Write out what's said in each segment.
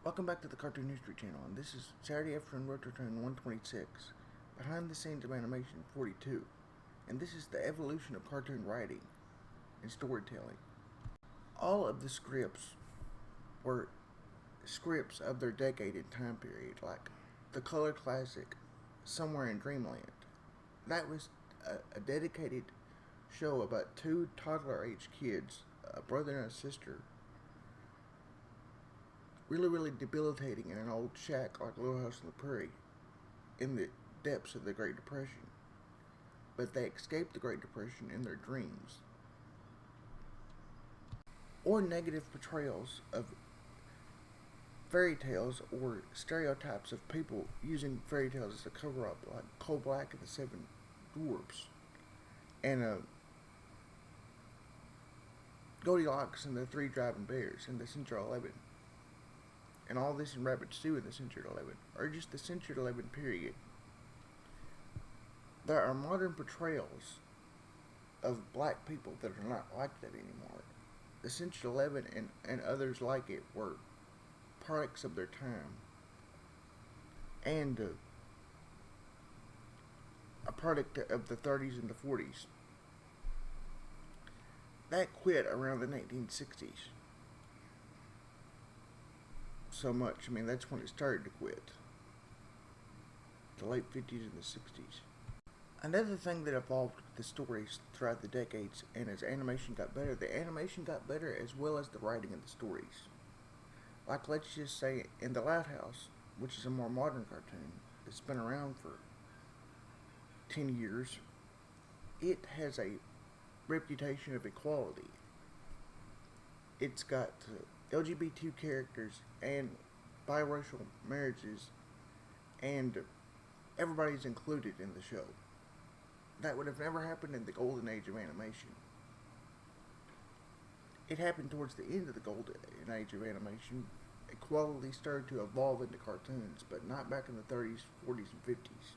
Welcome back to the Cartoon History Channel, and this is Saturday afternoon Rototurn 126, Behind the Scenes of Animation 42, and this is the evolution of cartoon writing and storytelling. All of the scripts were scripts of their decade and time period, like the color classic Somewhere in Dreamland. That was a dedicated show about two toddler-age kids, a brother and a sister, really debilitating in an old shack like Little House on the Prairie in the depths of the Great Depression. But they escaped the Great Depression in their dreams. Or negative portrayals of fairy tales or stereotypes of people using fairy tales as a cover up, like Coal Black and the Seven Dwarfs, and Goldilocks and the Three Driving Bears in the Century 11. And all this in Rabbit Stew in the Century 11, or just the Century 11 period. There are modern portrayals of black people that are not like that anymore. The Century 11 and others like it were products of their time, and a product of the 30s and the 40s. That quit around the 1960s. So much. I mean, that's when it started to quit. The late 50s and the 60s. Another thing that evolved with the stories throughout the decades, and as animation got better, the animation got better as well as the writing of the stories. Like, let's just say, in The Loud House, which is a more modern cartoon, it's been around for 10 years, it has a reputation of equality. It's got LGBT characters and biracial marriages, and everybody's included in the show. That would have never happened in the golden age of animation. It happened towards the end of the golden age of animation. Equality started to evolve into cartoons, but not back in the 30s, 40s, and 50s.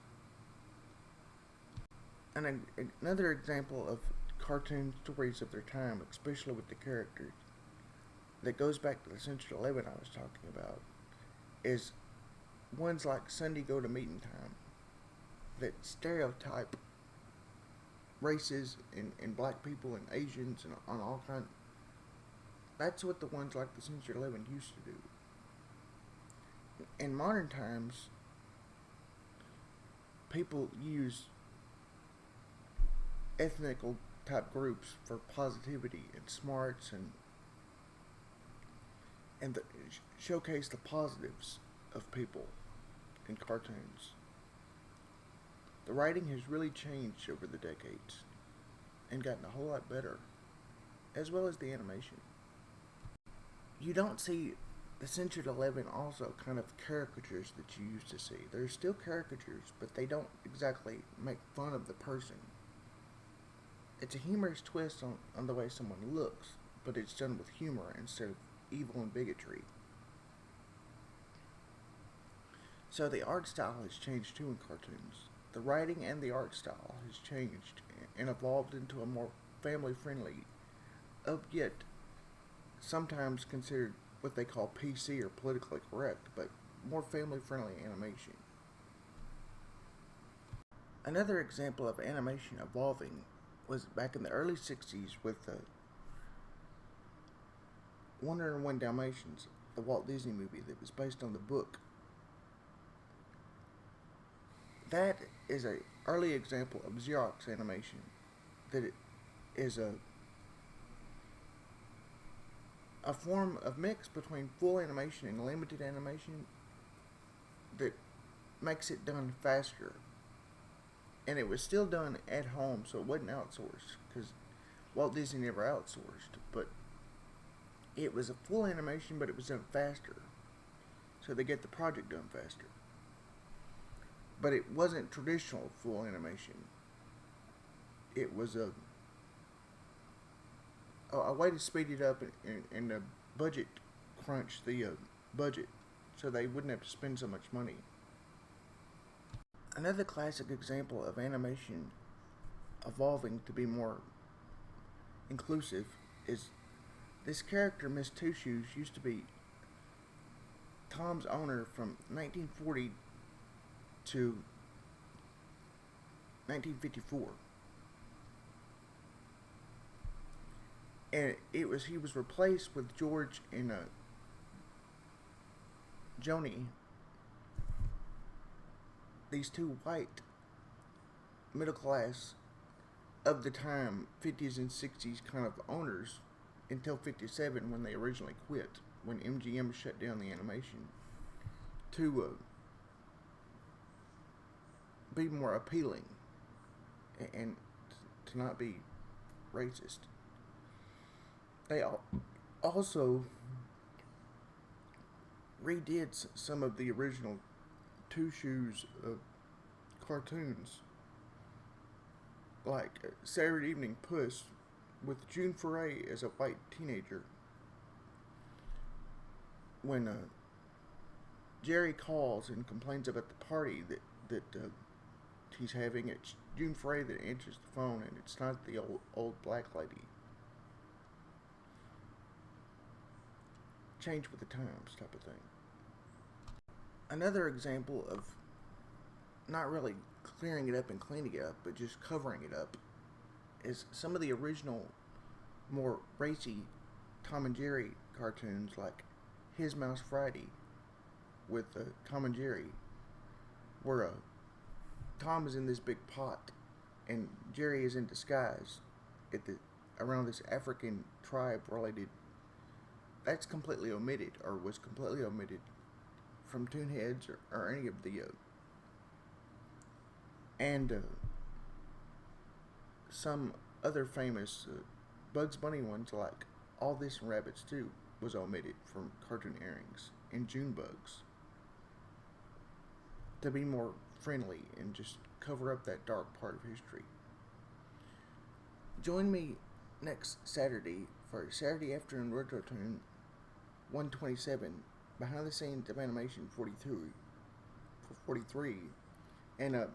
And another example of cartoon stories of their time, especially with the characters, that goes back to the Century 11 I was talking about, is ones like Sunday Go to Meeting Time, that stereotype races and black people and Asians and on all kinds. That's what the ones like the Century 11 used to do. In modern times, people use ethnical type groups for positivity and smarts and showcase the positives of people in cartoons. The writing has really changed over the decades and gotten a whole lot better, as well as the animation. You don't see the Century 11 also kind of caricatures that you used to see. There's still caricatures, but they don't exactly make fun of the person. It's a humorous twist on the way someone looks, but it's done with humor instead of evil and bigotry. So the art style has changed too in cartoons. The writing and the art style has changed and evolved into a more family-friendly, yet sometimes considered what they call PC or politically correct, but more family-friendly animation. Another example of animation evolving was back in the early 60s with the 101 Dalmatians, the Walt Disney movie that was based on the book. That is an early example of Xerox animation that is a form of mix between full animation and limited animation that makes it done faster. And it was still done at home, so it wasn't outsourced, because Walt Disney never outsourced, but it was a full animation, but it was done faster, so they get the project done faster. But it wasn't traditional full animation. It was a way to speed it up and the budget crunch the budget, so they wouldn't have to spend so much money. Another classic example of animation evolving to be more inclusive is this character, Miss Two Shoes, used to be Tom's owner from 1940 to 1954. And he was replaced with George and Joni, these two white middle class of the time 50s and 60s kind of owners until 57 when they originally quit, when MGM shut down the animation to be more appealing and to not be racist. They also redid some of the original Two Shoes cartoons, like Saturday Evening Puss with June Foray as a white teenager. When Jerry calls and complains about the party that he's having, it's June Foray that answers the phone, and it's not the old black lady. Change with the times type of thing. Another example of not really clearing it up and cleaning it up, but just covering it up, is some of the original, more racy Tom and Jerry cartoons, like His Mouse Friday with Tom and Jerry, where Tom is in this big pot and Jerry is in disguise around this African tribe related. That's completely omitted, or was completely omitted from Toonheads or any of the and some other famous Bugs Bunny ones, like All This and Rabbits Too, was omitted from cartoon airings, and June Bugs, to be more friendly and just cover up that dark part of history. Join me next Saturday for Saturday Afternoon RetroToon 127, Behind the Scenes of Animation 43, and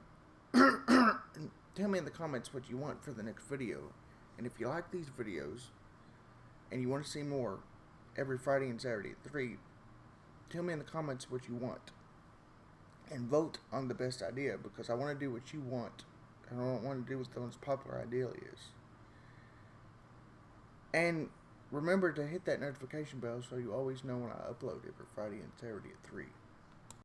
tell me in the comments what you want for the next video. And if you like these videos and you want to see more every Friday and Saturday at 3, tell me in the comments what you want and vote on the best idea, because I want to do what you want. I don't want to do what the most popular idea is. And remember to hit that notification bell so you always know when I upload every Friday and Saturday at 3.